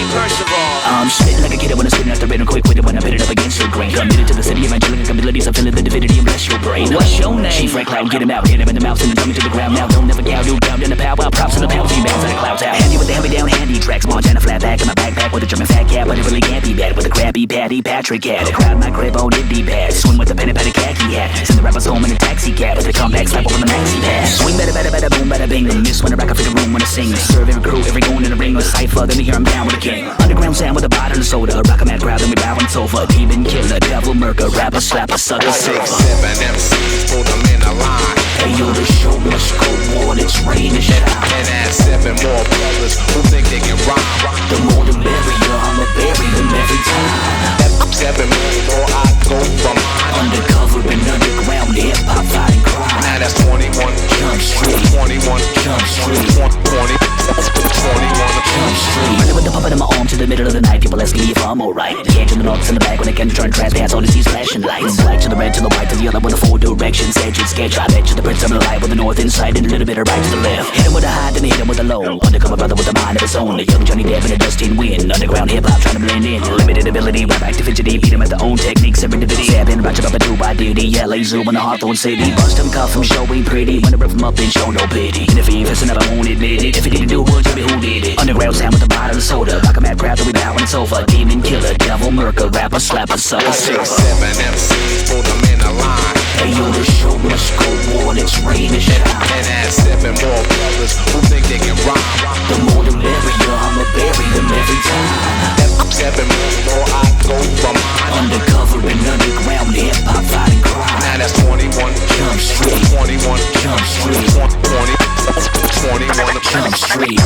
First of all, I'm spitting like a kid when I'm spitting out the rhythm, quick with it when I put it up against your grain. Committed to the city of angelic abilities, I'm feeling the divinity and bless your brain. What's your name? Chief Red Cloud, get him out, hit him in the mouth, send him coming to the ground now. Don't never cow, do down in the power, props in the pound, G-bounce and the clouds out. Handy with the hand-me-down, handy tracks, Montana flat back in my backpack with a German fat cat, but it really can't be bad with a crabby patty Patrick cat. The crowd, my crib, oh, it'd be bad. Swing with the pen and pet a khaki hat, send the rappers home in a taxi cab with a comeback slap over the maxi pad. Swing better, better, better, boom, better, bing. Miss when I rock up in the room when I sing. Serve every crew, every going in the ring or cypher, then we hear I'm down with a king. Underground sound with a bottle of soda, rock a mad crowd, then we bow and sofa. Demon killer, devil murker, rapper, slapper, sucker, silver. 7 MCs, put them in a line. Hey yo, the show must go on, it's rain and shine. And add 7 more brothers who think they can rhyme. The more the merrier, I'ma bury them every time. 7 more, I go for mine. Undercover and underground, hip-hop fighting crime. Now that's 21 Jump Street, 21 Jump Street, 20 Jump Street. Running with the puppet in my arm to the middle of the night. People asking me if I'm alright. Can't turn the knocks in the back when they can turn transpass. All these flashing lights. Black to the red to the white to the yellow with a 4 directions. Edge and sketch. I bet you the prince of the light with the north inside and a little bit of right to the left. Hit him with a high, then hit him with a low. Undercover brother with a mind of his own. The young Johnny Depp and a Dustin Win. Underground hip hop trying to blend in. Limited ability, rap activity. Beat him at their own techniques. Serendipity. Stabbing, ratchet up a 2 by duty. LA Zoo in the Hawthorne City. Bust him, cuff him, show ain't pretty. When I rip him up and show no pity. And if he ain't fessing up, I won't admit it. If he didn't do it, tell me who did it. Underground sound with the bottle of soda. Rock a mad crowd, then we bow on the sofa. Demon killer, devil murker, rapper, slapper, sucker, silver. 7 MCs, put them in a line. Hey yo, the show must go on, it's rain and shine. And add 7 more brothers who think they can rhyme. The more the merrier, I'ma bury them every time. 7 more, I go for mine. Undercover and underground, hip-hop fighting crime. Now that's 21 Jump Street, 21 Jump Street, 21 Jump Street.